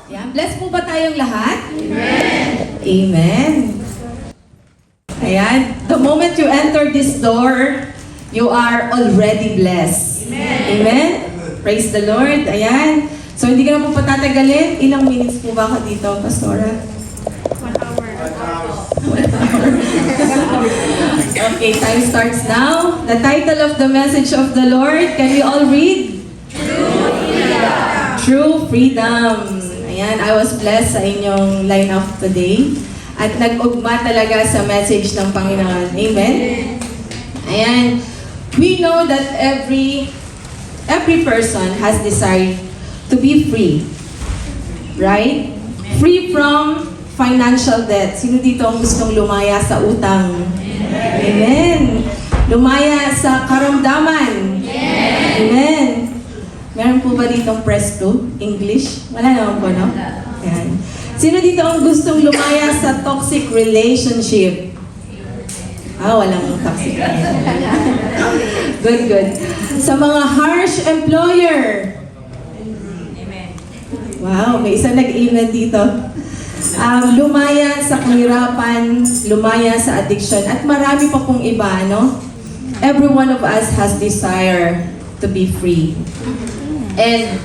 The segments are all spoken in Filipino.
Yan. Bless po ba tayong lahat? Amen. Amen. Ayan. The moment you enter this door, you are already blessed. Amen. Amen? Praise the Lord. Ayan. So, hindi ka na po patatagalin. Ilang minutes po ba ako dito, Pastora? 1 hour. 1 hour. Okay, time starts now. The title of the message of the Lord, can we all read? True freedom. True freedom. Ayan, I was blessed sa inyong line-up today. At nag-ugma talaga sa message ng Panginoon. Amen? Ayan. We know that every person has desire to be free. Right? Free from financial debt. Sino dito ang gustong lumaya sa utang? Amen. Lumaya sa karamdaman. Amen. Meron po ba ditong press 2? English? Wala naman po, no? Ayan. Sino dito ang gustong lumaya sa toxic relationship? Walang toxic relationship. Good, good. Sa mga harsh employer. Wow, may isa nag-amen dito. Lumaya sa kahirapan, lumaya sa addiction, at marami pa pong iba, no? Every one of us has desire to be free. And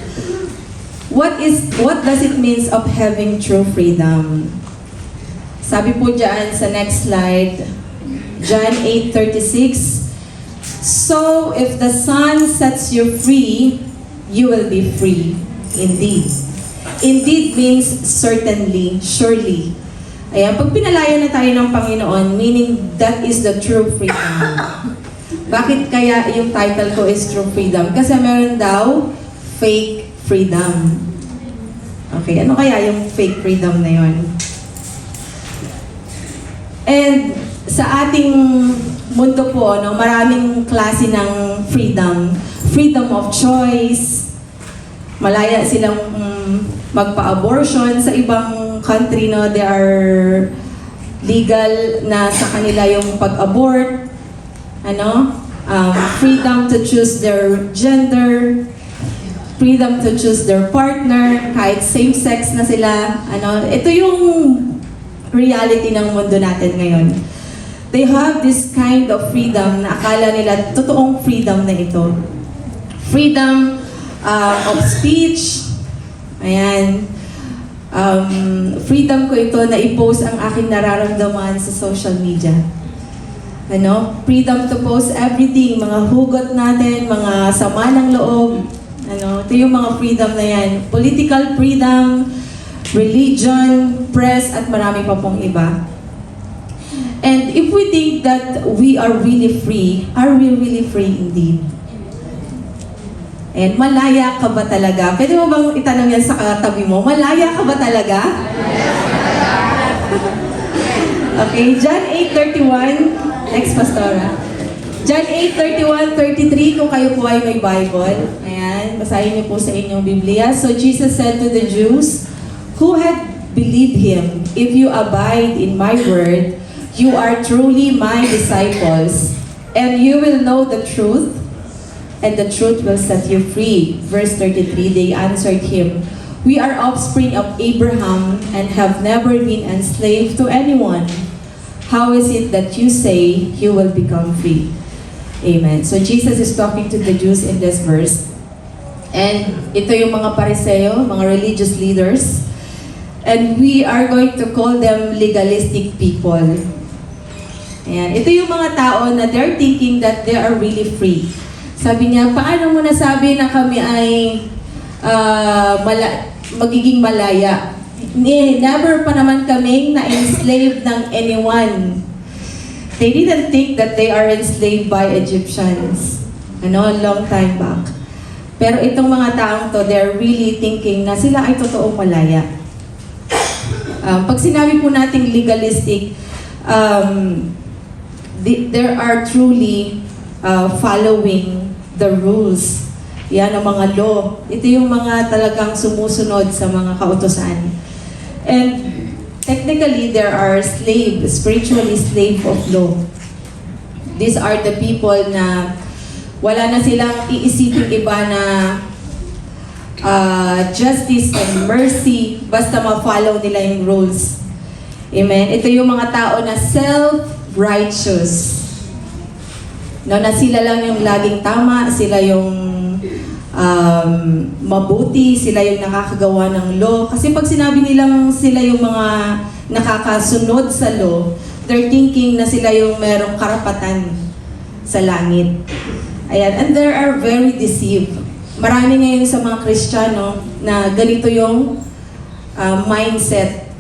what does it mean of having true freedom? Sabi po dyan sa next slide, John 8:36, so if the Son sets you free, you will be free indeed. Indeed means certainly, surely. Ayan, pag pinalaya na tayo ng Panginoon, meaning that is the true freedom. Bakit kaya yung title ko is True Freedom? Kasi meron daw fake freedom. Okay, ano kaya yung fake freedom na yun? And sa ating mundo po, no, maraming klase ng freedom. Freedom of choice. Malaya silang magpa-abortion. Sa ibang country, no, they are legal na sa kanila yung pag-abort. Freedom to choose their gender. Freedom to choose their partner. Kahit same-sex na sila. Ito yung reality ng mundo natin ngayon. They have this kind of freedom na akala nila totoong freedom na ito. Freedom of speech. Ayan. Freedom ko ito na i-post ang aking nararamdaman sa social media. Freedom to post everything, mga hugot natin, mga sama ng loob. Ito yung mga freedom na yan. Political freedom, religion, press, at marami pa pong iba. And if we think that we are really free, are we really free indeed? And malaya ka ba talaga? Pwede mo bang itanong yan sa katabi mo? Malaya ka ba talaga? Okay, John 8:31. Next, Pastora. John 8:31-33, kung kayo po ay may Bible. Ayan, basahin niyo po sa inyong Biblia. So Jesus said to the Jews who had believed Him, if you abide in my word, you are truly my disciples, and you will know the truth, and the truth will set you free. Verse 33, they answered him, we are offspring of Abraham and have never been enslaved to anyone. How is it that you say you will become free? Amen. So Jesus is talking to the Jews in this verse. And ito yung mga Pariseo, mga religious leaders. And we are going to call them legalistic people. Ayan. Ito yung mga tao na they're thinking that they are really free. Sabi niya, paano mo nasabi na kami ay magiging malaya? Never pa naman kaming na-enslave ng anyone. They didn't think that they are enslaved by Egyptians. Long time back. Pero itong mga taong to, they're really thinking na sila ay totoong malaya. Pag sinabi po nating legalistic, there are truly following the rules. Yan ang mga law. Ito yung mga talagang sumusunod sa mga kautusan. And technically, there are spiritually slave of law. These are the people na wala na silang iisipin iba na justice and mercy basta ma-follow nila yung rules. Amen? Ito yung mga tao na self-righteous. No, na sila lang yung laging tama, sila yung mabuti, sila yung nakakagawa ng law. Kasi pag sinabi nilang sila yung mga nakakasunod sa law, they're thinking na sila yung merong karapatan sa langit. Ayan, and they are very deceived. Marami ngayon sa mga Kristiyano na ganito yung mindset.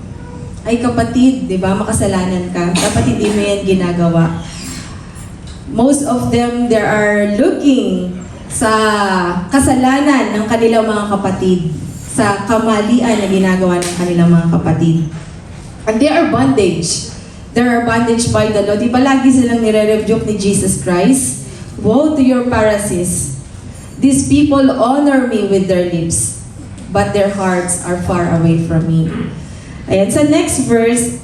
Ay kapatid, di ba, makasalanan ka. Dapat hindi mo yan ginagawa. Most of them, they are looking sa kasalanan ng kanilang mga kapatid, sa kamalian na ginagawa ng kanilang mga kapatid. And they are bondage. They are bondage by the law. Di ba lagi silang nire-rebuke ni Jesus Christ? Woe to your Pharisees! These people honor me with their lips, but their hearts are far away from me. Ayan, sa next verse,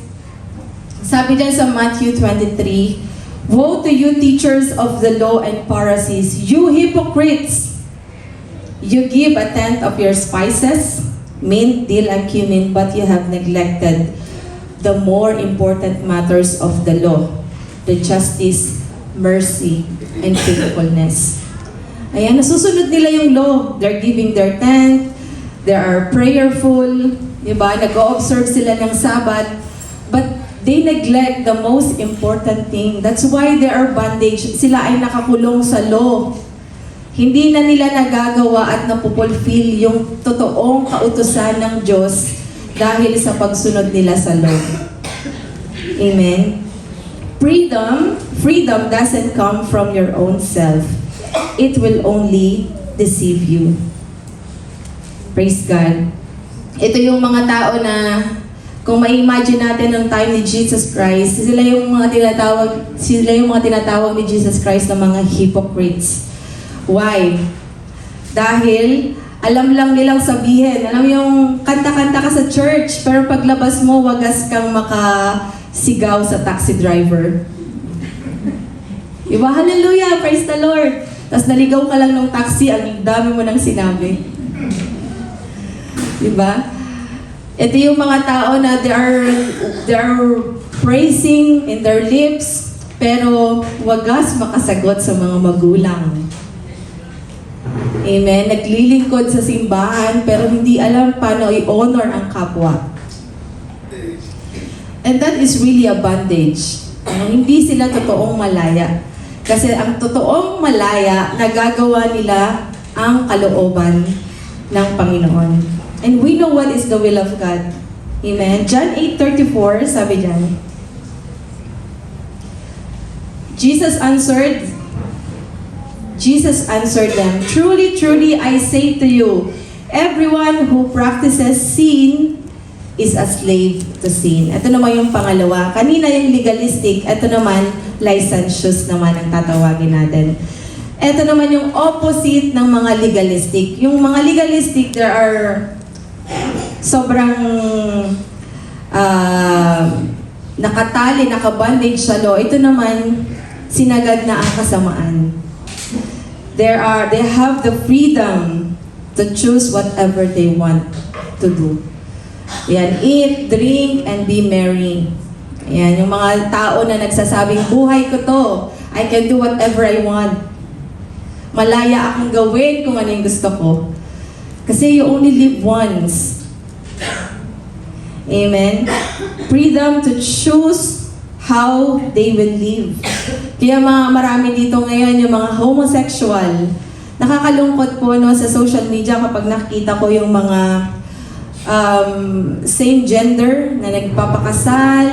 sabi dyan sa Matthew 23, woe to you teachers of the law and Pharisees, you hypocrites! You give a tenth of your spices, mint, dill, and cumin, but you have neglected the more important matters of the law, the justice, mercy, and faithfulness. Ayan, nasusunod nila yung law. They're giving their tenth, they are prayerful, diba? Nag-o-observe sila ng Sabbath, but they neglect the most important thing. That's why they are bondage. Sila ay nakakulong sa law. Hindi na nila nagagawa at napupulfill yung totoong kautusan ng Diyos dahil sa pagsunod nila sa law. Amen? Freedom doesn't come from your own self. It will only deceive you. Praise God. Ito yung mga tao na kung ma-imagine natin ng time ni Jesus Christ, sila yung mga tinatawag ni Jesus Christ na mga hypocrites. Why? Dahil alam lang nilang sabihin, alam yung kanta-kanta ka sa church, pero paglabas mo, wagas kang makasigaw sa taxi driver. Iba, hallelujah, praise the Lord. Tapos naligaw ka lang ng taxi, ang dami mo nang sinabi. Diba? Ito yung mga tao na they are praising in their lips, pero wagas makasagot sa mga magulang. Amen? Naglilingkod sa simbahan, pero hindi alam paano i-honor ang kapwa. And that is really a bondage. Hindi sila totoong malaya. Kasi ang totoong malaya, nagagawa nila ang kalooban ng Panginoon. And we know what is the will of God. Amen? John 8:34, sabi dyan, Jesus answered them, truly, truly, I say to you, everyone who practices sin is a slave to sin. Ito naman yung pangalawa. Kanina yung legalistic, ito naman, licentious naman ang tatawagin natin. Ito naman yung opposite ng mga legalistic. Yung mga legalistic, there are sobrang nakatali, nakabandage sa law. Ito naman, sinagad na ang kasamaan. They have the freedom to choose whatever they want to do. Yan, eat, drink, and be merry. Yan, yung mga tao na nagsasabing, buhay ko to. I can do whatever I want. Malaya akong gawin kung ano yung gusto ko. Kasi you only live once. Amen? Freedom to choose how they will live. Kaya marami dito ngayon yung mga homosexual. Nakakalungkot po no, sa social media kapag nakita ko yung mga same gender na nagpapakasal,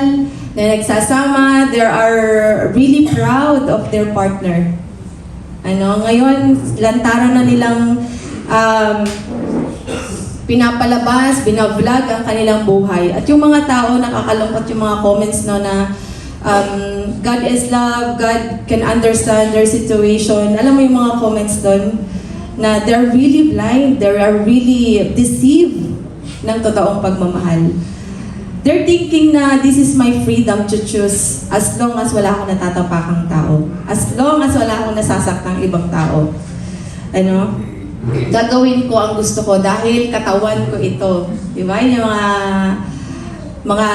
na nagsasama, they are really proud of their partner. Ngayon, lantaran na nilang pinapalabas, binavlog ang kanilang buhay. At yung mga tao, nakakalungkot yung mga comments no na God is love, God can understand their situation. Alam mo yung mga comments doon na they're really blind, they are really deceived ng totoong pagmamahal. They're thinking na this is my freedom to choose as long as wala akong natatapakang tao. As long as wala akong nasasaktang ibang tao. gagawin ko ang gusto ko dahil katawan ko ito. Di ba? Yung mga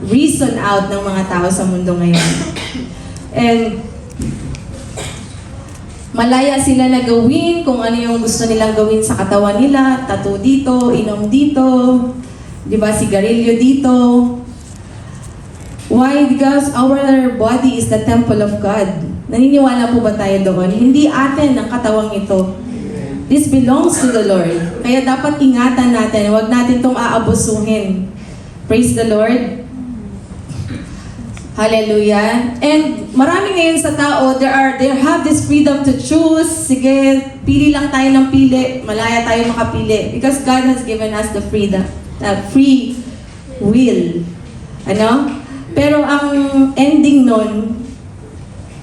reason out ng mga tao sa mundo ngayon. And malaya sila na gawin kung ano yung gusto nilang gawin sa katawan nila. Tattoo dito, inom dito, di ba, sigarilyo dito. Why? Because our body is the temple of God. Naniniwala po ba tayo doon? Hindi atin ang katawang ito. This belongs to the Lord. Kaya dapat ingatan natin. Huwag natin itong aabusuhin. Praise the Lord. Hallelujah. And marami ngayon sa tao, they have this freedom to choose. Sige, pili lang tayo ng pili. Malaya tayo makapili. Because God has given us the freedom, free will. Ano? Pero ang ending nun,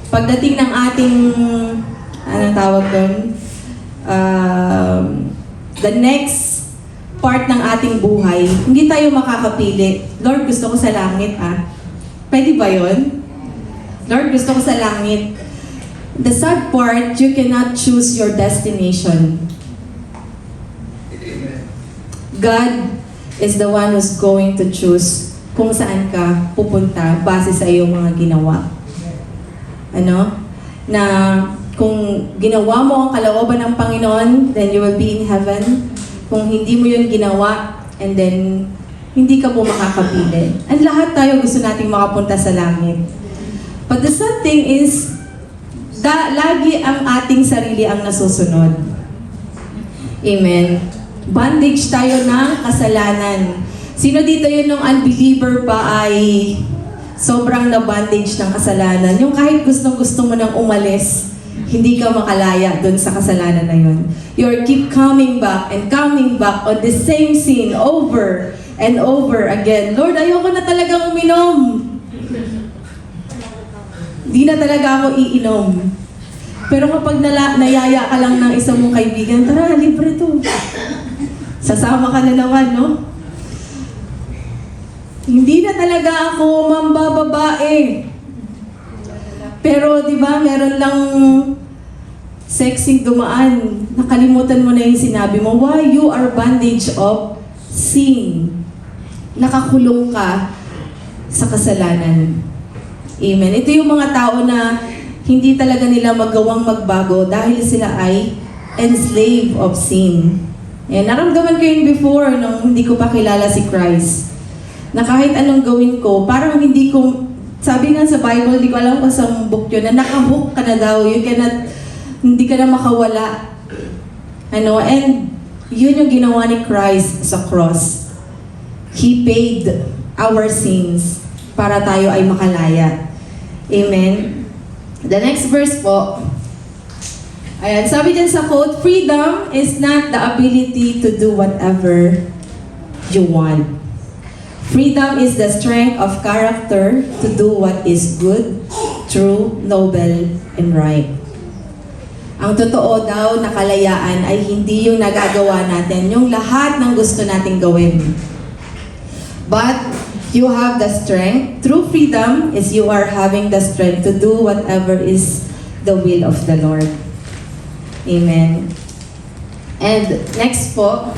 pagdating ng ating, anong tawag doon? The next part ng ating buhay, hindi tayo makakapili. Lord, gusto ko sa langit, Pwede ba yun? Lord, gusto ko sa langit. The sad part, you cannot choose your destination. God is the one who's going to choose kung saan ka pupunta base sa iyong mga ginawa. Ano? Na kung ginawa mo ang kalooban ng Panginoon, then you will be in heaven. Kung hindi mo yun ginawa, and then hindi ka po makakapili. At lahat tayo gusto nating makapunta sa langit. But the sad thing is, lagi ang ating sarili ang nasusunod. Amen. Bondage tayo ng kasalanan. Sino dito yun nung unbeliever pa ay sobrang na-bondage ng kasalanan? Yung kahit gustong-gusto mo nang umalis, hindi ka makalaya dun sa kasalanan na yun. You keep coming back and coming back on the same sin over and over again. Lord, ayoko na talagang uminom. Di na talaga ako iinom. Pero kapag nayaya ka lang ng isang mong kaibigan, tara, libre to. Sasama ka na naman, no? Hindi na talaga ako mambababae. Pero, di ba, meron lang sexy dumaan. Nakalimutan mo na yung sinabi mo. Why you are bondage of sin? Nakakulong ka sa kasalanan. Amen. Ito yung mga tao na hindi talaga nila magawang magbago dahil sila ay enslaved of sin. And naramdaman ko yun before nung hindi ko pa kilala si Christ. Na kahit anong gawin ko, parang hindi ko, sabi nga sa Bible, hindi ko alam kung sa book yun, na nakahook ka na daw, hindi ka na makawala. Ano, and yun yung ginawa ni Christ sa cross. He paid our sins para tayo ay makalaya. Amen. The next verse po, ayan, sabi din sa quote, freedom is not the ability to do whatever you want. Freedom is the strength of character to do what is good, true, noble, and right. Ang totoo daw na kalayaan ay hindi yung nagagawa natin, yung lahat ng gusto nating gawin. But you have the strength. True freedom is you are having the strength to do whatever is the will of the Lord. Amen. And next po,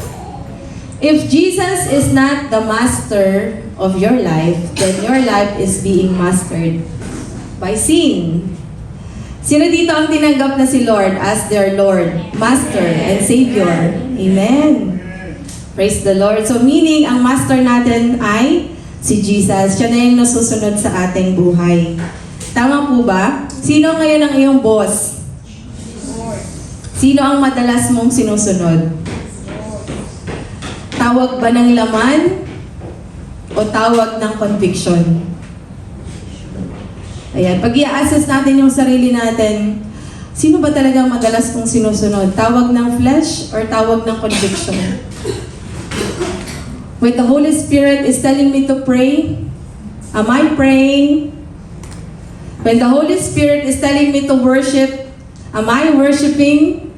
if Jesus is not the master of your life, then your life is being mastered by sin. Sino dito ang tinanggap na si Lord as their Lord, Master, and Savior? Amen. Praise the Lord. So meaning, ang master natin ay si Jesus. Siya na yung nasusunod sa ating buhay. Tama po ba? Sino ngayon ang iyong boss? Sino ang madalas mong sinusunod? Tawag ba ng laman o tawag ng conviction? Ayan, pag i-assess natin yung sarili natin, sino ba talagang madalas kong sinusunod? Tawag ng flesh or tawag ng conviction? When the Holy Spirit is telling me to pray, am I praying? When the Holy Spirit is telling me to worship, am I worshiping?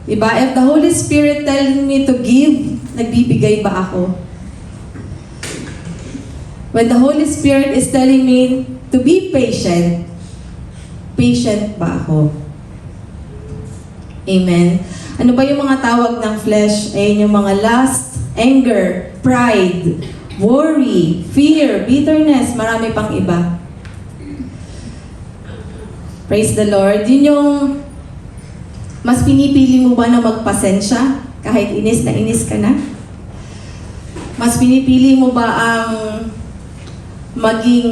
Diba? If the Holy Spirit telling me to give, nagbibigay ba ako? When the Holy Spirit is telling me to be patient, patient ba ako? Amen. Ano ba yung mga tawag ng flesh? Ayun yung mga lust, anger, pride, worry, fear, bitterness, marami pang iba. Praise the Lord. Yun yung mas pinipili mo ba na magpasensya kahit inis na inis ka na? Mas pinipili mo ba ang maging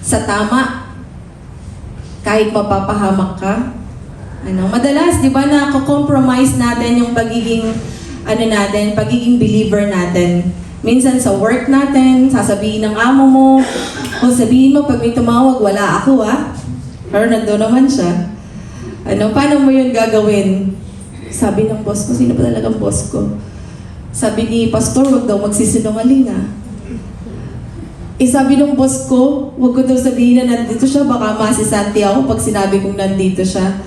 sa tama kahit mapapahamak ka? Madalas, di ba, na-compromise natin yung pagiging pagiging believer natin. Minsan sa work natin, sasabihin ng amo mo, o sabihin mo, pag may tumawag, wala ako Pero nandun naman siya. Paano mo yun gagawin? Sabi ng boss ko, sino ba talagang boss ko? Sabi ni pastor, wag daw magsisinungaling sabi ng boss ko, wag ko daw sabihin na nandito siya, baka masisanti ako pag sinabi kong nandito siya.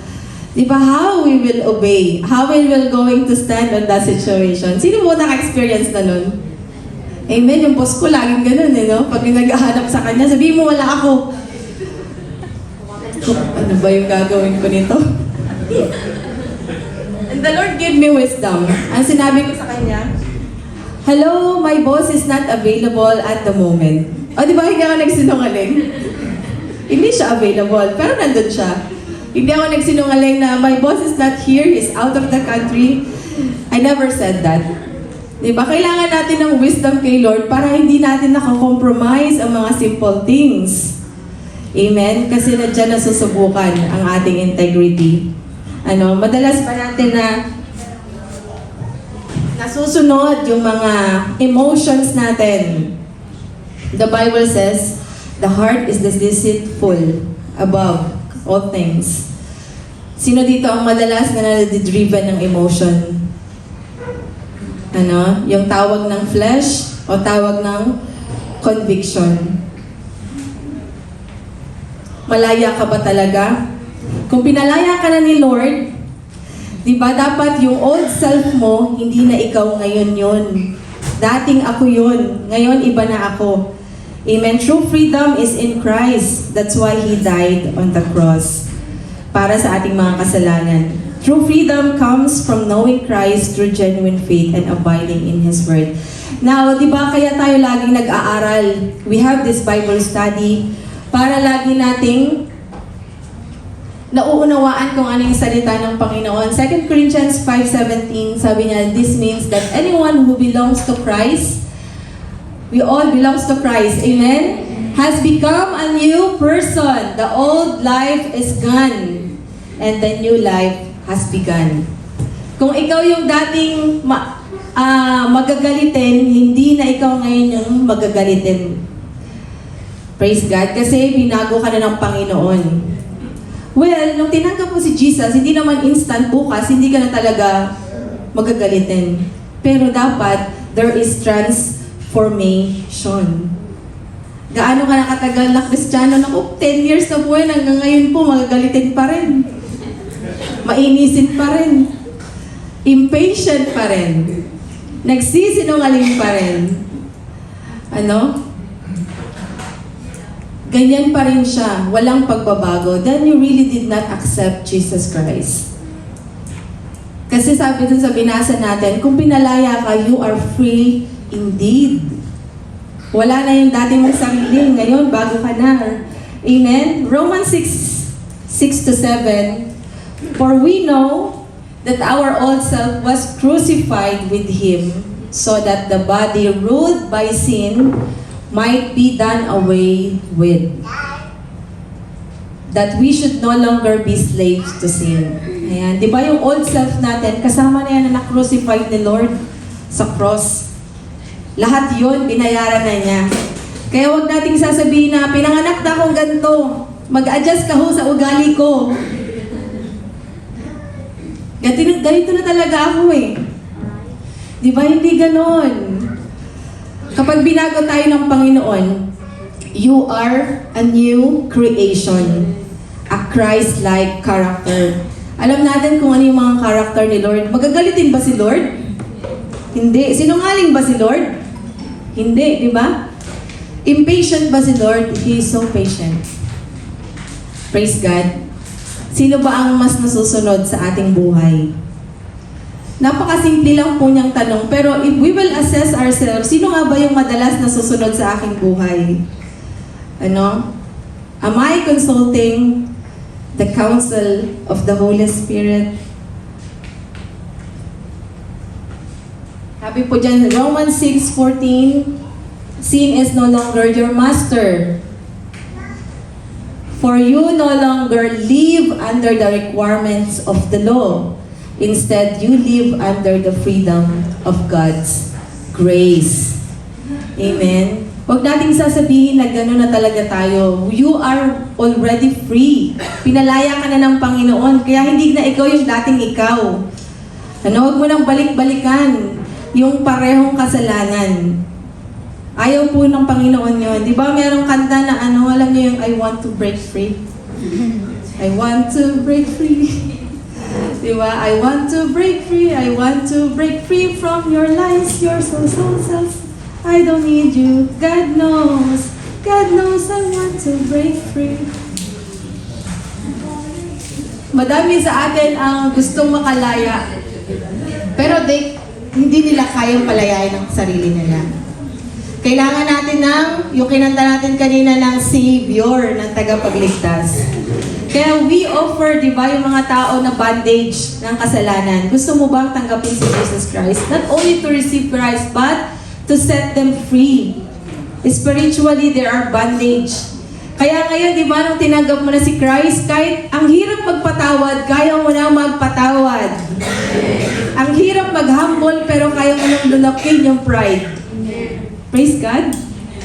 Di ba, how we will obey? How we will going to stand on that situation? Sino mo naka-experience na nun? Amen, yung boss ko laging ganun Pag may naghahanap sa kanya, sabihin mo, wala ako. Ano ba yung gagawin ko nito? And the Lord gave me wisdom. Ang sinabi ko sa kanya, hello, my boss is not available at the moment. O, di ba, hindi ako nagsinungaling? Hindi siya available, pero nandun siya. Hindi ako nagsinungaling na my boss is not here, he's out of the country. I never said that. Di ba? Kailangan natin ng wisdom kay Lord para hindi natin nakakompromise ang mga simple things. Amen? Kasi nandiyan nasusubukan ang ating integrity. Madalas pa natin na nasusunod yung mga emotions natin. The Bible says, the heart is deceitful above all things. Sino dito ang madalas na nadidriven ng emotion? Yung tawag ng flesh o tawag ng conviction? Malaya ka ba talaga? Kung pinalaya ka na ni Lord, di ba dapat yung old self mo, hindi na ikaw ngayon yun. Dating ako yun. Ngayon, iba na ako. Amen. True freedom is in Christ. That's why He died on the cross. Para sa ating mga kasalanan. True freedom comes from knowing Christ through genuine faith and abiding in His Word. Now, di ba kaya tayo laging nag-aaral? We have this Bible study para lagi nating nauunawaan kung ano yung salita ng Panginoon. 2 Corinthians 5:17, sabi niya, this means that anyone who belongs to Christ, we all belongs to Christ, amen? Has become a new person. The old life is gone, and the new life has begun. Kung ikaw yung dating magagalitin, hindi na ikaw ngayon yung magagalitin. Praise God, kasi binago ka na ng Panginoon. Well, nung tinanggap mo si Jesus, hindi naman instant bukas, hindi ka na talaga magagalitin. Pero dapat, there is transformation. Gaano ka nakatagal na Kristiyano? Naku, 10 years na buhay, hanggang ngayon po, magagalitin pa rin. Mainisin pa rin. Impatient pa rin. Nagsisinungaling pa rin. Ganyan pa rin siya, walang pagbabago, then you really did not accept Jesus Christ. Kasi sabi dun sa binasa natin, kung pinalaya ka, you are free indeed. Wala na yung dati mong sarili, ngayon bago ka na. Amen? Romans 6:6-7, for we know that our old self was crucified with Him, so that the body ruled by sin might be done away with. That we should no longer be slaves to sin. Ayan. Di ba yung old self natin, kasama na yan na na-crucified ni Lord sa cross. Lahat yun, binayaran na niya. Kaya huwag nating sasabihin na, pinanganak na akong ganito. Mag-adjust ka ho sa ugali ko. Ganito na talaga ako Di ba hindi ganon? Kapag binago tayo ng Panginoon, you are a new creation. A Christ-like character. Alam natin kung ano yung mga character ni Lord. Magagalitin ba si Lord? Hindi. Sinungaling ba si Lord? Hindi, di ba? Impatient ba si Lord? He is so patient. Praise God. Sino ba ang mas nasusunod sa ating buhay? Napakasimple lang po niyang tanong, pero if we will assess ourselves, sino nga ba yung madalas nasusunod sa aking buhay? Ano? Am I consulting the counsel of the Holy Spirit? Sabi po dyan, Romans 6:14, sin is no longer your master. For you no longer live under the requirements of the law. Instead, you live under the freedom of God's grace. Amen? Huwag nating sasabihin na gano'n na talaga tayo. You are already free. Pinalaya ka na ng Panginoon. Kaya hindi na ikaw yung dating ikaw. Ano, huwag mo nang balik-balikan yung parehong kasalanan. Ayaw po ng Panginoon yun. Di ba merong kanta na ano, alam niyo yung I want to break free? I want to break free. Di ba? I want to break free. I want to break free from your lies. You're so self. I don't need you. God knows. God knows I want to break free. Madami sa atin ang gustong makalaya. Pero hindi nila kayang palayain ang sarili nila. Kailangan natin yung kinanta natin kanina ng Savior, ng tagapagligtas. Kaya we offer, di ba, yung mga tao na bandage ng kasalanan. Gusto mo bang tanggapin si Jesus Christ? Not only to receive Christ, but to set them free. Spiritually, there are bandage. Kaya ngayon, di ba, nung tinanggap mo na si Christ, kahit ang hirap magpatawad, kaya mo na magpatawad. Ang hirap mag-humble, pero kaya mo nang lunakin yung pride. Praise God.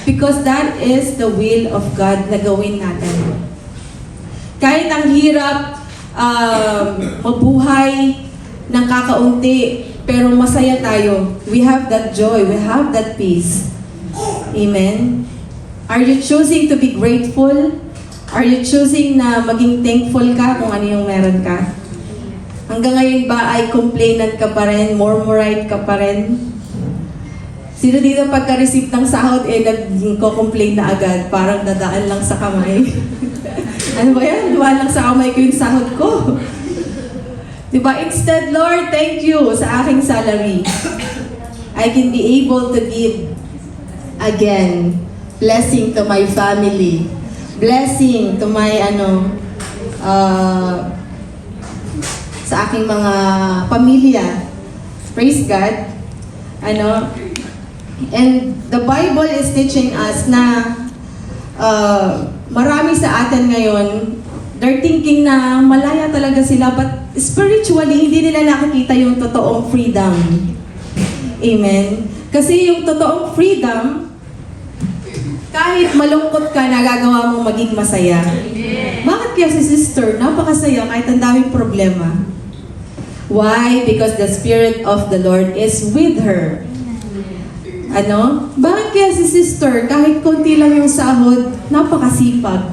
Because that is the will of God na gawin natin. Kahit ang hirap mabuhay ng kakaunti, pero masaya tayo. We have that joy. We have that peace. Amen? Are you choosing to be grateful? Are you choosing na maging thankful ka kung ano yung meron ka? Hanggang ngayon ba ay complainant ka pa rin? Murmurite ka pa rin? Sino dito pagka-receive ng sahod, nagko-complain na agad, parang dadaan lang sa kamay. Ano ba yan? Dumaan lang sa kamay ko yung sahod ko. Diba? Instead, Lord, thank you sa aking salary. I can be able to give again. Blessing to my family. Blessing to my, sa aking mga pamilya. Praise God. And the Bible is teaching us na marami sa atin ngayon, they're thinking na malaya talaga sila, but spiritually, hindi nila nakikita yung totoong freedom. Amen? Kasi yung totoong freedom, kahit malungkot ka, nagagawa mong maging masaya. Bakit kaya si sister, napakasaya kahit ang daming problema? Why? Because the Spirit of the Lord is with her. Bakit kaya si sister, kahit konti lang yung sahod, napakasipag?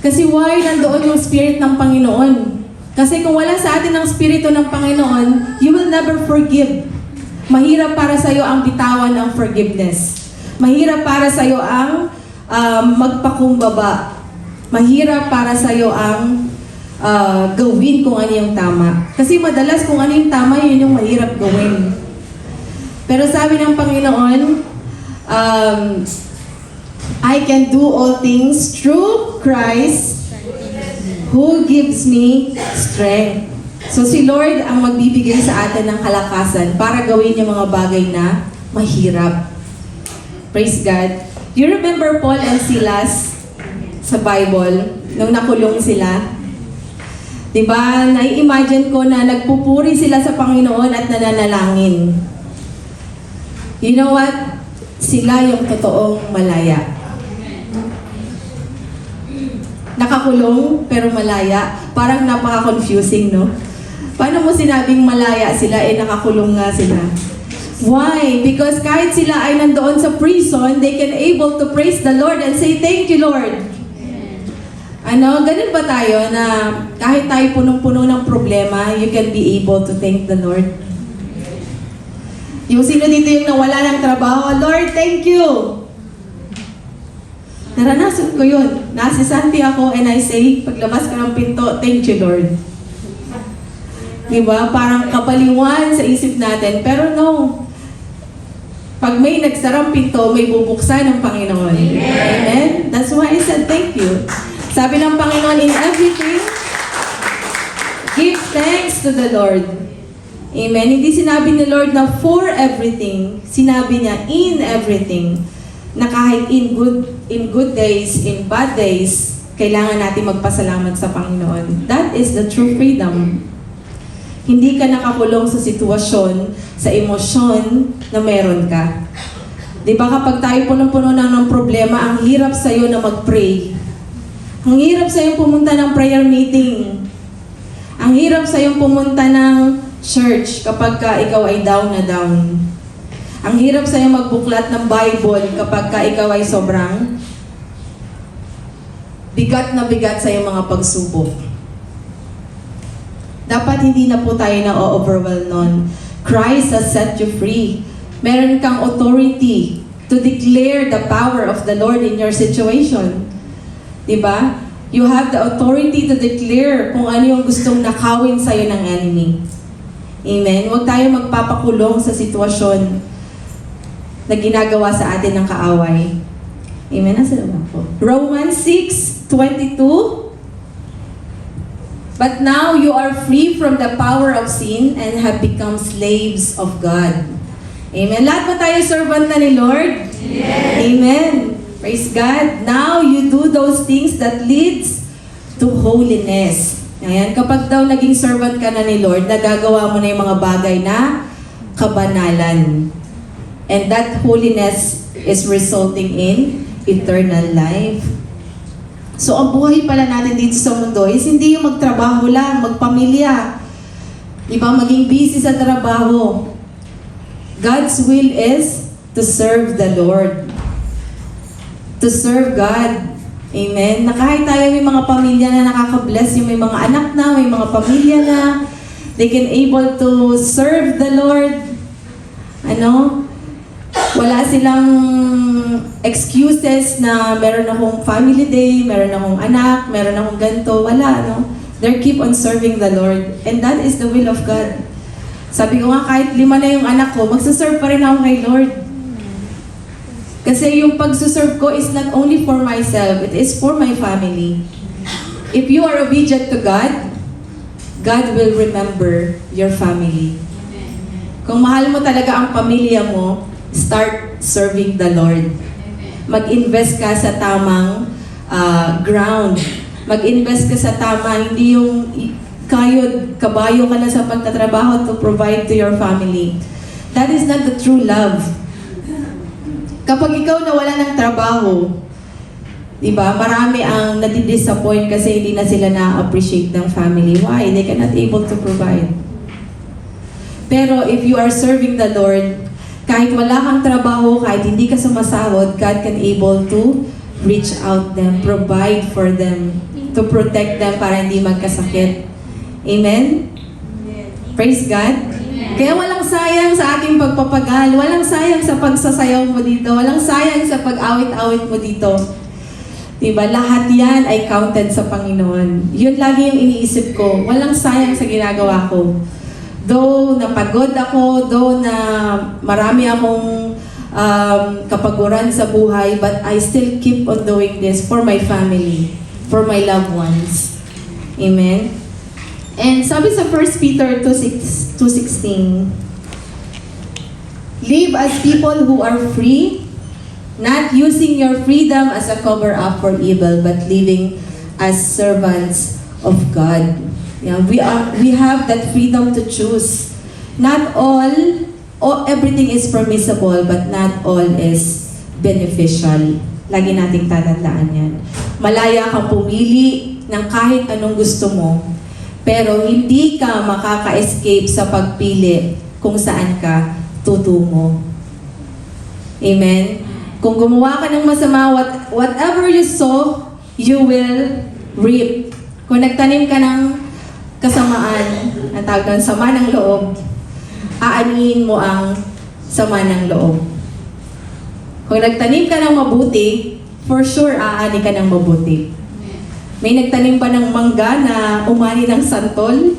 Kasi why nandoon yung Spirit ng Panginoon? Kasi kung wala sa atin ang Spirito ng Panginoon, you will never forgive. Mahirap para sa'yo ang bitawan ng forgiveness. Mahirap para sa'yo ang magpakumbaba. Mahirap para sa'yo ang gawin kung ano yung tama. Kasi madalas kung ano yung tama, yun yung mahirap gawin. Pero sabi ng Panginoon, I can do all things through Christ who gives me strength. So si Lord ang magbibigay sa atin ng kalakasan para gawin yung mga bagay na mahirap. Praise God. You remember Paul and Silas sa Bible, nung nakulong sila? Diba, nai-imagine ko na nagpupuri sila sa Panginoon at nananalangin. You know what? Sila yung totoong malaya. Nakakulong pero malaya. Parang napaka-confusing, no? Paano mo sinabing malaya sila, nakakulong nga sila? Why? Because kahit sila ay nandoon sa prison, they can able to praise the Lord and say, thank you, Lord. Ganun ba tayo na kahit tayo punong-puno ng problema, you can be able to thank the Lord? Yung sino dito yung nawala ng trabaho, Lord, thank you. Naranasan ko yun. Nasisanti ako and I say, paglabas ko ng pinto, thank you Lord. Diba? Parang kabaliwan sa isip natin. Pero no, pag may nagsarang pinto, may bubuksan ng Panginoon. Amen? That's why I said thank you. Sabi ng Panginoon, in everything, give thanks to the Lord. Amen? Hindi sinabi ni Lord na for everything. Sinabi niya in everything. Na kahit in good days, in bad days, kailangan natin magpasalamat sa Panginoon. That is the true freedom. Hindi ka nakakulong sa sitwasyon, sa emosyon na meron ka. Di ba kapag tayo punong-puno ng problema, ang hirap sa'yo na mag-pray. Ang hirap sa'yo pumunta ng prayer meeting. Ang hirap sa'yo pumunta ng church kapag ka ikaw ay down na down. Ang hirap sa'yo magbuklat ng Bible kapag ka ikaw ay sobrang bigat na bigat sa iyong mga pagsubok. Dapat hindi na po tayo na-overwhelm nun. Christ has set you free. Meron kang authority to declare the power of the Lord in your situation. Diba? You have the authority to declare kung ano yung gustong nakawin sa'yo ng enemy. Amen? Huwag tayo magpapakulong sa sitwasyon na ginagawa sa atin ng kaaway. Amen? Nasa ba po? Romans 6:22. But now you are free from the power of sin and have become slaves of God. Amen. Lahat ba tayo servant na ni Lord? Yes. Amen. Praise God. Now you do those things that leads to holiness. Ayan. Kapag daw naging servant ka na ni Lord, nagagawa mo na yung mga bagay na kabanalan. And that holiness is resulting in eternal life. So, ang buhay pala natin dito sa mundo is hindi yung magtrabaho lang, magpamilya. Diba? Maging busy sa trabaho. God's will is to serve the Lord. To serve God. Amen? Na kahit tayo may mga pamilya na nakaka-bless, yung may mga anak na, may mga pamilya na, they can able to serve the Lord. Ano? Wala silang excuses na meron akong family day, meron akong anak, meron akong ganito. Wala, no? They keep on serving the Lord. And that is the will of God. Sabi ko nga, kahit 5 na yung anak ko, magsaserve pa rin ako kay Lord. Kasi yung pagsaserve ko is not only for myself, it is for my family. If you are obedient to God, God will remember your family. Kung mahal mo talaga ang pamilya mo, start serving the Lord. Mag-invest ka sa tamang ground. Mag-invest ka sa tama, hindi yung kayod, kabayo ka na sa pagtatrabaho to provide to your family. That is not the true love. Kapag ikaw nawala ng trabaho, diba, marami ang nadi-disappoint kasi hindi na sila na-appreciate ng family. Why? They cannot able to provide. Pero if you are serving the Lord, kahit wala kang trabaho, kahit hindi ka sumasahod, God can able to reach out them, provide for them, to protect them para hindi magkasakit. Amen? Praise God. Kaya walang sayang sa aking pagpapagal, walang sayang sa pagsasayaw mo dito, walang sayang sa pag-awit-awit mo dito. Diba? Lahat yan ay counted sa Panginoon. Yun lagi yung iniisip ko. Walang sayang sa ginagawa ko. Though napagod ako, though na marami akong kapaguran sa buhay, but I still keep on doing this for my family, for my loved ones. Amen? And sabi sa 1 Peter 2:16, live as people who are free, not using your freedom as a cover-up for evil, but living as servants of God. Yeah, we have that freedom to choose. Not all everything is permissible, but not all is beneficial. Lagi nating tatandaan yan. Malaya kang pumili ng kahit anong gusto mo, pero hindi ka makaka-escape sa pagpili kung saan ka tutungo. Amen? Kung gumawa ka ng masama, whatever you sow, you will reap. Kung nagtanim ka ng kasamaan, ang tawag doon, sama ng loob, aanihin mo ang sama ng loob. Kung nagtanim ka ng mabuti, for sure aani ka ng mabuti. May nagtanim pa ng mangga na umani ng santol?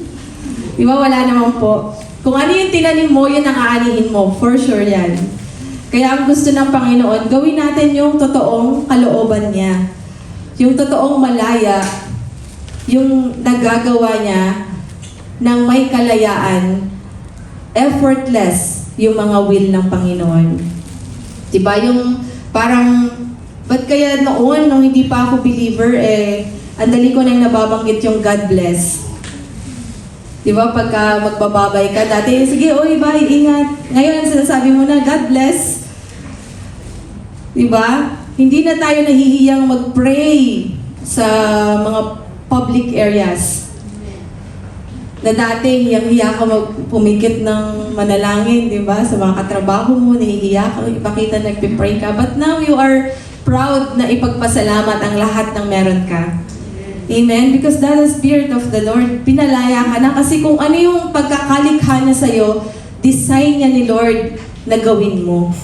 Di ba? Wala naman po. Kung ano yung tinanim mo, yun ang aanihin mo. For sure yan. Kaya ang gusto ng Panginoon, gawin natin yung totoong kalooban niya. Yung totoong malaya, yung nagagawa niya ng may kalayaan, effortless yung mga will ng Panginoon. Diba? Yung parang, ba't kaya noon, nung hindi pa ako believer, ang dali ko nang nababanggit yung God bless. Diba? Pagka magbababay ka, dati, sige, oy, bye, ingat. Ngayon, sinasabi mo na, God bless. Diba? Hindi na tayo nahihiyang mag-pray sa mga public areas. Na dati, hiyang-hiya ka pumikit ng manalangin, di ba? Sa mga katrabaho mo, nahihiya ka, ipakita nagpipray ka. But now, you are proud na ipagpasalamat ang lahat ng meron ka. Amen? Because that is Spirit of the Lord. Pinalaya ka na. Kasi kung ano yung pagkakalikha niya sa'yo, design niya ni Lord na gawin mo.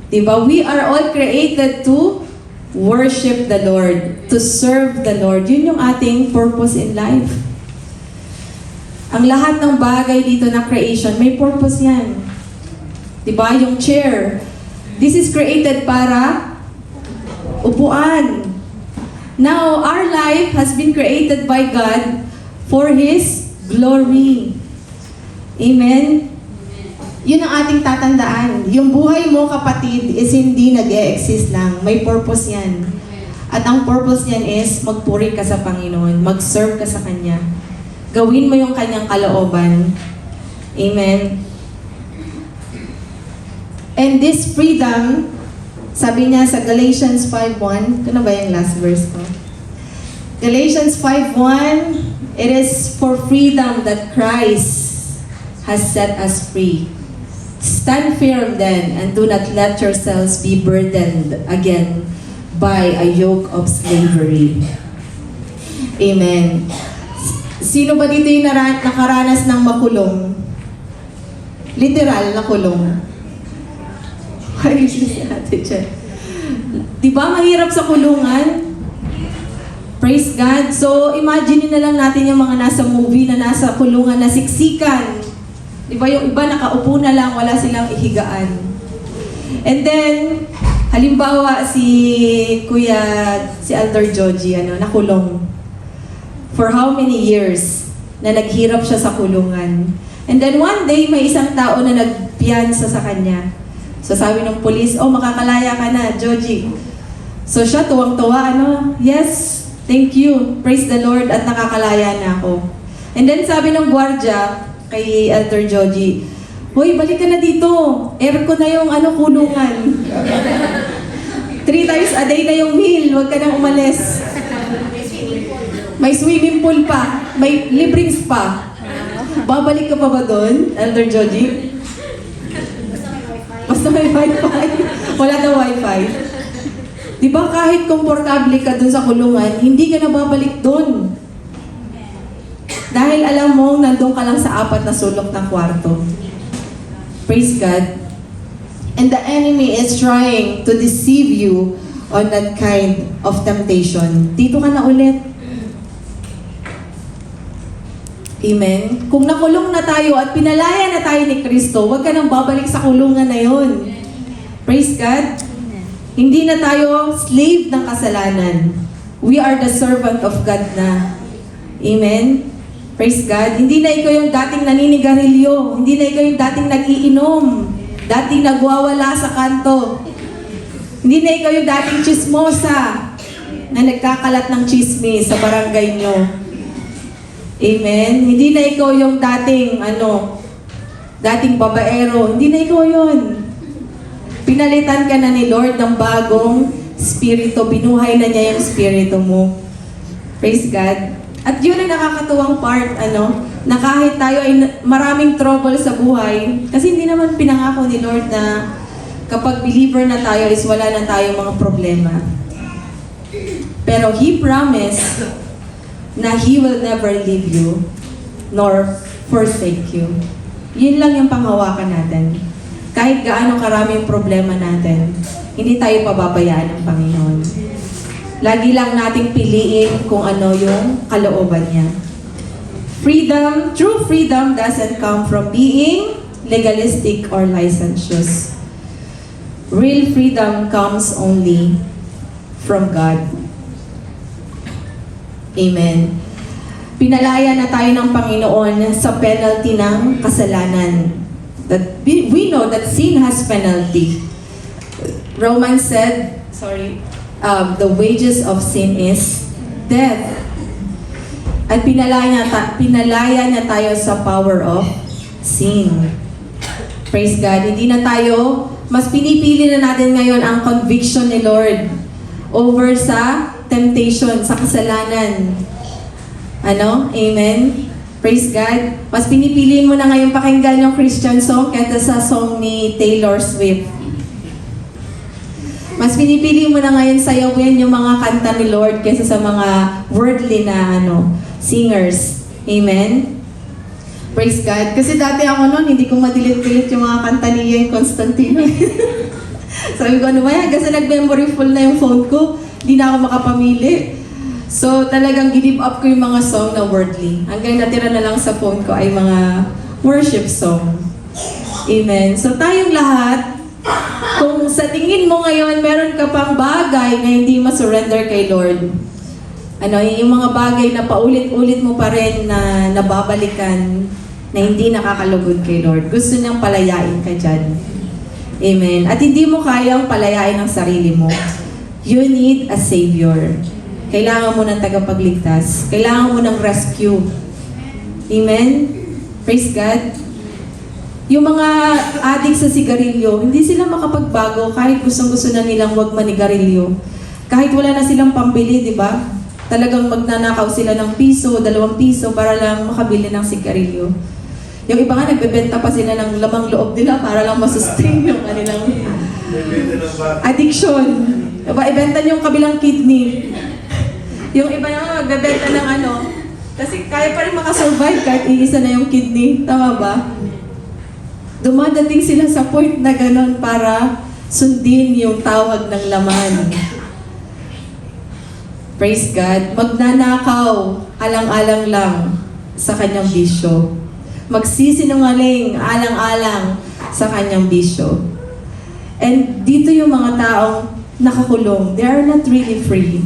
Diba? We are all created to worship the Lord, to serve the Lord. Yun yung ating purpose in life. Ang lahat ng bagay dito na creation, may purpose yan. Diba? Yung chair. This is created para upuan. Now, our life has been created by God for His glory. Amen? Yun ang ating tatandaan. Yung buhay mo, kapatid, is hindi nag-e-exist lang. May purpose yan. At ang purpose niyan is magpuri ka sa Panginoon, mag-serve ka sa Kanya. Gawin mo yung Kanyang kalooban. Amen? And this freedom, sabi niya sa Galatians 5:1, ito na ba yung last verse ko? Galatians 5:1, it is for freedom that Christ has set us free. Stand firm then, and do not let yourselves be burdened again by a yoke of slavery. Amen. Sino ba dito yung nakaranas ng makulong? Literal na kulong. Ay, si Ate Chen. Diba mahirap sa kulungan? Praise God. So, imagine na lang natin yung mga nasa movie na nasa kulungan na siksikan. Diba yung iba nakaupo na lang, wala silang ihigaan. And then, halimbawa si Elder Joji, nakulong. For how many years na naghirap siya sa kulungan. And then one day, may isang tao na nagpiyansa sa kanya. So sabi ng police, oh, makakalaya ka na, Joji. So siya, tuwang-tuwa, yes, thank you, praise the Lord, at nakakalaya na ako. And then sabi ng gwardiya kay Elder Joji, hoy, balik ka na dito, aircon na yung kulungan. 3 times a day na yung meal, huwag ka nang umalis. May swimming pool pa, may libreng spa. Babalik ka pa ba doon, Elder Joji? Basta may wifi. Wala na wifi. Diba kahit komportable ka dun sa kulungan, hindi ka na babalik dun. Dahil alam mo, nandun ka lang sa 4 na sulok ng kwarto. Praise God. And the enemy is trying to deceive you on that kind of temptation. Dito ka na ulit. Amen? Kung nakulong na tayo at pinalaya na tayo ni Kristo, huwag ka nang babalik sa kulungan na yon. Praise God. Hindi na tayo slave ng kasalanan. We are the servant of God na. Amen? Praise God. Hindi na ikaw yung dating naninigarilyo. Hindi na ikaw yung dating nag-iinom. Dating nagwawala sa kanto. Hindi na ikaw yung dating chismosa na nagkakalat ng chismis sa barangay nyo. Amen? Hindi na ikaw yung dating babaero. Hindi na ikaw yun. Pinalitan ka na ni Lord ng bagong spirito. Binuhay na niya yung spirito mo. Praise God. At yun ang nakakatuwang part, na kahit tayo ay maraming trouble sa buhay, kasi hindi naman pinangako ni Lord na kapag believer na tayo is wala na tayong mga problema. Pero He promised na He will never leave you nor forsake you. Yun lang yung panghawakan natin. kahit gaano karami yung problema natin, hindi tayo pababayaan ng Panginoon. Lagi lang nating piliin kung ano yung kalooban niya. Freedom, true freedom doesn't come from being legalistic or licentious. Real freedom comes only from God. Amen. Pinalaya na tayo ng Panginoon sa penalty ng kasalanan. That we know that sin has penalty. Romans said, the wages of sin is death. At pinalaya niya tayo sa power of sin. Praise God. Hindi na tayo, mas pinipili na natin ngayon ang conviction ni Lord over sa temptation, sa kasalanan. Amen? Praise God. Mas pinipili mo na ngayon pakinggan yung Christian song kaysa sa song ni Taylor Swift. Mas pinipili mo na ngayon sayawin yung mga kanta ni Lord kaysa sa mga worldly na singers. Amen? Praise God. Kasi dati ako noon, hindi ko madilit-dilit yung mga kanta ni Ian Constantino. Sabi ko, ano ba yan? Kasi nag-memory full na yung phone ko. Hindi na ako makapamili. So, talagang give up ko yung mga song na worldly. Hanggang natira na lang sa phone ko ay mga worship song. Amen. So, tayong lahat, kung sa tingin mo ngayon, meron ka pang bagay na hindi ma-surrender kay Lord. Yung mga bagay na paulit-ulit mo pa rin na nababalikan, na hindi nakakalugod kay Lord. Gusto niyang palayain ka dyan. Amen. At hindi mo kayang palayain ang sarili mo. You need a Savior. Kailangan mo ng tagapagligtas. Kailangan mo ng rescue. Amen? Praise God. Yung mga addict sa sigarilyo, hindi sila makapagbago kahit gustong-gusto na nilang wag manigarilyo. Kahit wala na silang pambili, di ba? Talagang magnanakaw sila ng piso, 2 piso para lang makabili ng sigarilyo. Yung iba nga, nagbebenta pa sila ng lamang loob nila para lang masustain yung kanilang addiction. Diba, ibenta niyo yung kabilang kidney. Yung iba naman magbebenta ng kasi kaya pa rin makasurvive kahit iisa na yung kidney. Tama ba? Dumadating sila sa point na ganon para sundin yung tawag ng laman. Praise God. Magnanakaw, alang-alang lang sa kanyang bisyo. Magsisinungaling, alang-alang sa kanyang bisyo. And dito yung mga taong nakakulong, they are not really free.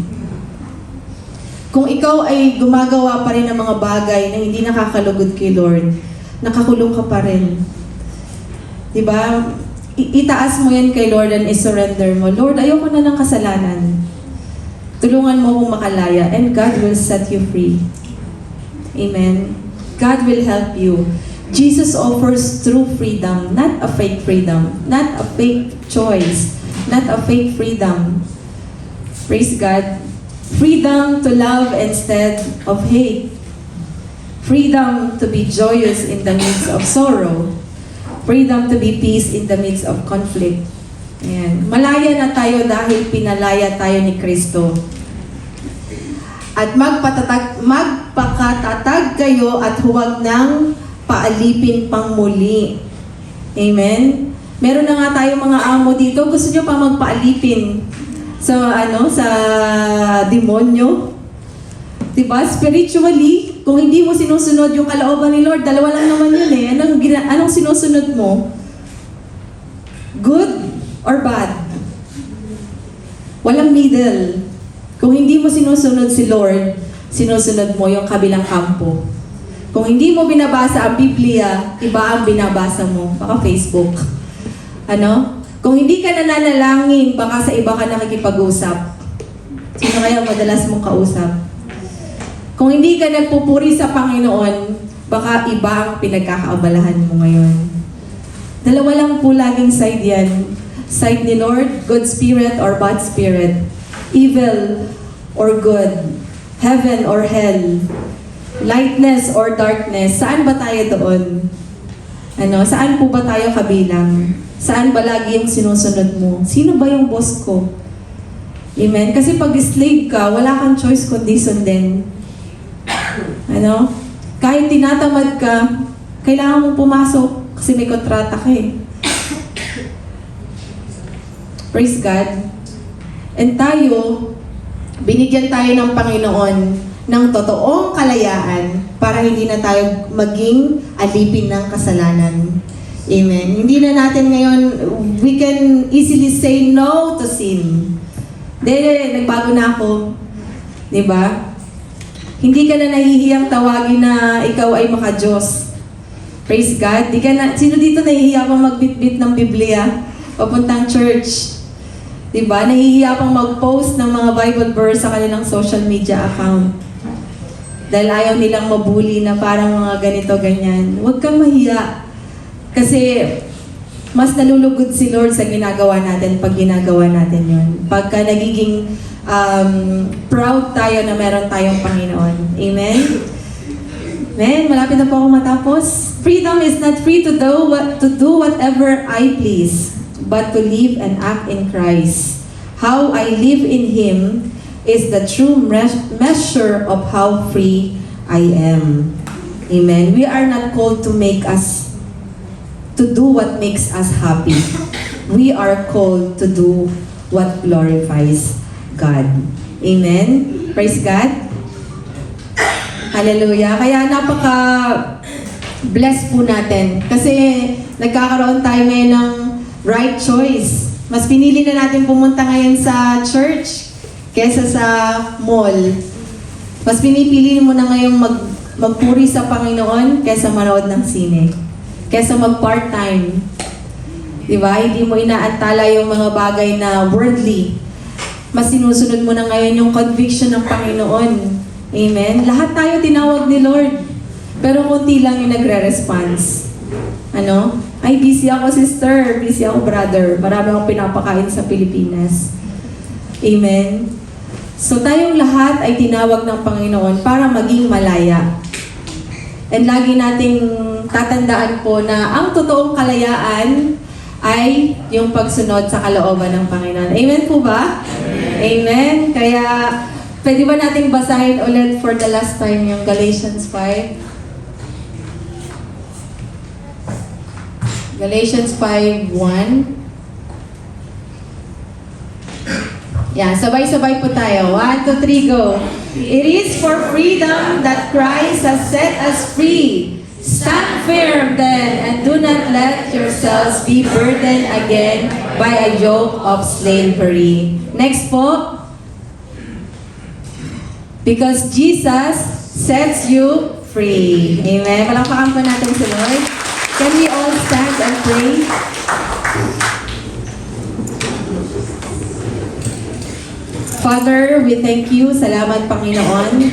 Kung ikaw ay gumagawa pa rin ng mga bagay na hindi nakakalugod kay Lord, nakakulong ka pa rin. Diba? Itaas mo yan kay Lord and isurrender mo. Lord, ayoko na ng kasalanan. Tulungan mo akong makalaya and God will set you free. Amen. God will help you. Jesus offers true freedom, not a fake freedom, not a fake choice, not a fake freedom. Praise God. Freedom to love instead of hate. Freedom to be joyous in the midst of sorrow. Freedom to be peace in the midst of conflict. Ayan. Malaya na tayo dahil pinalaya tayo ni Kristo. At magpakatatag kayo at huwag nang paalipin pang muli. Amen? Meron na nga tayo mga amo dito, gusto nyo pa magpaalipin sa demonyo. Diba? Spiritually, kung hindi mo sinusunod yung kalooban ni Lord, 2 lang naman yun eh. Anong sinusunod mo? Good or bad? Walang middle. Kung hindi mo sinusunod si Lord, sinusunod mo yung kabilang kampo. Kung hindi mo binabasa ang Biblia, iba ang binabasa mo. Baka Facebook. Kung hindi ka nananalangin, baka sa iba ka nakikipag-usap. Sino kaya madalas mong kausap? Kung hindi ka nagpupuri sa Panginoon, baka iba ang pinagkakaabalahan mo ngayon. 2 lang po laging side yan. Side ni Lord, good spirit or bad spirit. Evil or good. Heaven or hell. Lightness or darkness. Saan ba tayo doon? Saan po ba tayo kabilang? Saan ba lagi yung sinusunod mo? Sino ba yung boss ko? Amen? Kasi pag slave ka, wala kang choice kundi sundin. Kahit tinatamad ka, kailangan mong pumasok kasi may kontrata ka eh. Praise God. And tayo, binigyan tayo ng Panginoon ng totoong kalayaan para hindi na tayo maging alipin ng kasalanan. Amen. Hindi na natin ngayon, we can easily say no to sin. Dahil nagbago na ako. Diba? Hindi ka na nahihiyang tawagin na ikaw ay maka-Diyos. Praise God. Sino dito nahihiya pang magbitbit ng Biblia? Papuntang church. Diba? Nahihiya pang mag-post ng mga Bible verse sa kanilang social media account. Dahil ayaw nilang mabuli na parang mga ganito, ganyan. Huwag kang mahiya. Kasi mas nalulugod si Lord sa ginagawa natin pag ginagawa natin yun. Pagka nagiging proud tayo na meron tayong Panginoon. Amen? Amen? Malapit na po ako matapos. Freedom is not free to do whatever I please, but to live and act in Christ. How I live in Him is the true measure of how free I am. Amen? We are not called to do what makes us happy. We are called to do what glorifies God. Amen? Praise God. Hallelujah. Kaya napaka-blessed po natin. Kasi nagkakaroon tayo ngayon ng right choice. Mas pinili na natin pumunta ngayon sa church kesa sa mall. Mas pinipili mo na ngayong magpuri sa Panginoon kesa manood ng sine. Kesa mag-part-time. Diba? Hindi mo inaantala yung mga bagay na worldly. Mas sinusunod mo na ngayon yung conviction ng Panginoon. Amen? Lahat tayo tinawag ni Lord. Pero kunti lang yung nagre-response. Ano? Ay, busy ako sister. Busy ako brother. Marami akong pinapakain sa Pilipinas. Amen? So tayong lahat ay tinawag ng Panginoon para maging malaya. And lagi nating tatandaan po na ang totoong kalayaan ay yung pagsunod sa kalooban ng Panginoon. Amen po ba? Amen. Kaya, pwede ba nating basahin ulit for the last time yung Galatians 5? Galatians 5:1. Yeah, sabay-sabay po tayo. 1, 2, 3, go. It is for freedom that Christ has set us free. Stand firm then, and do not let yourselves be burdened again by a yoke of slavery. Next po. Because Jesus sets you free. Amen. Palakpakan po natin si Lord. Can we all stand and pray? Father, we thank you. Salamat, Panginoon,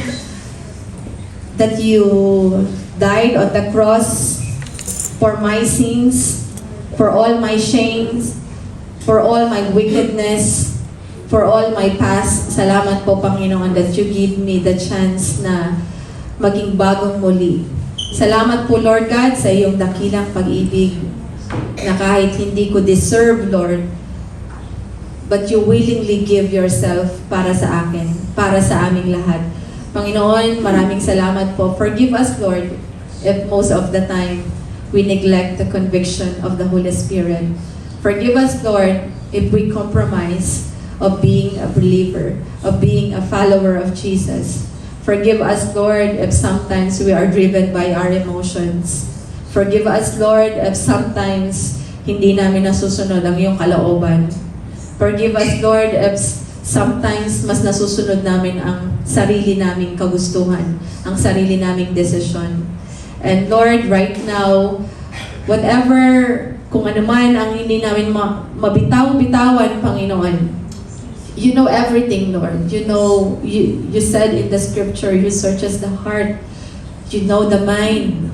that you died on the cross for my sins, for all my shames, for all my wickedness, for all my past. Salamat po, Panginoon, that you give me the chance na maging bagong muli. Salamat po, Lord God, sa iyong dakilang pag-ibig na kahit hindi ko deserve, Lord, but you willingly give yourself para sa akin, para sa aming lahat. Panginoon, maraming salamat po. Forgive us, Lord, if most of the time we neglect the conviction of the Holy Spirit. Forgive us, Lord, if we compromise of being a believer, of being a follower of Jesus. Forgive us, Lord, if sometimes we are driven by our emotions. Forgive us, Lord, if sometimes hindi namin nasusunod ang iyong kalooban. Forgive us, Lord, if sometimes mas nasusunod namin ang sarili naming kagustuhan, ang sarili naming desisyon. And Lord, right now, whatever, kung ano man ang hindi namin mabitaw-bitawan, Panginoon, you know everything, Lord. You know, you said in the scripture, you search us the heart. You know the mind.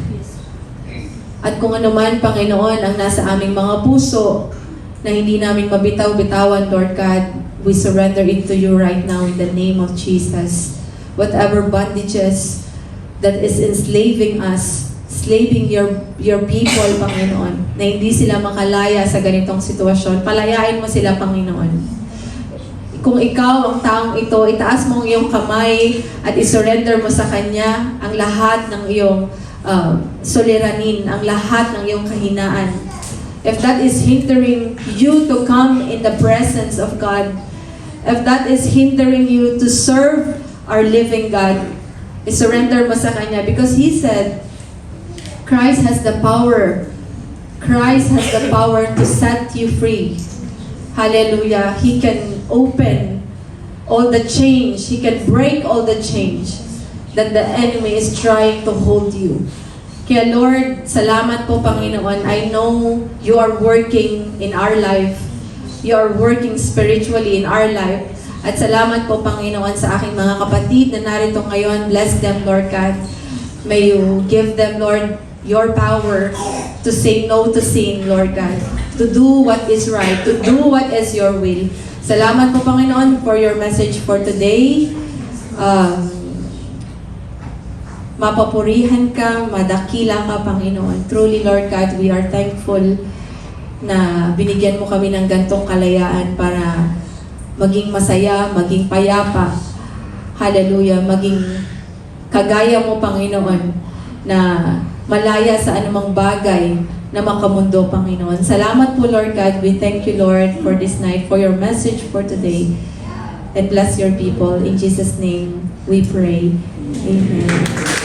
At kung ano man, Panginoon, ang nasa aming mga puso, na hindi namin mabitaw-bitawan, Lord God, we surrender it to you right now in the name of Jesus. Whatever bondages that is enslaving us, slaving your people, Panginoon, na hindi sila makalaya sa ganitong sitwasyon, palayain mo sila, Panginoon. Kung ikaw ang taong ito, itaas mo ang iyong kamay at isurrender mo sa Kanya ang lahat ng iyong suliranin, ang lahat ng iyong kahinaan. if that is hindering you to come in the presence of God, if that is hindering you to serve our living God, i-surrender mo sa Kanya because He said, Christ has the power. Christ has the power to set you free. Hallelujah. He can open all the change. He can break all the change that the enemy is trying to hold you. Kaya Lord, salamat po Panginoon. I know you are working in our life. You are working spiritually in our life. At salamat po Panginoon sa aking mga kapatid na narito ngayon. Bless them, Lord God. May you give them, Lord, your power to say no to sin, Lord God. To do what is right. To do what is your will. Salamat po Panginoon for your message for today. Mapapurihan ka, madakila ka, Panginoon. Truly, Lord God, we are thankful na binigyan mo kami ng gantong kalayaan para maging masaya, maging payapa. Hallelujah, maging kagaya mo, Panginoon, na malaya sa anumang bagay na makamundo, Panginoon. Salamat po, Lord God. We thank you, Lord, for this night, for your message for today. And bless your people. In Jesus' name, we pray. Amen.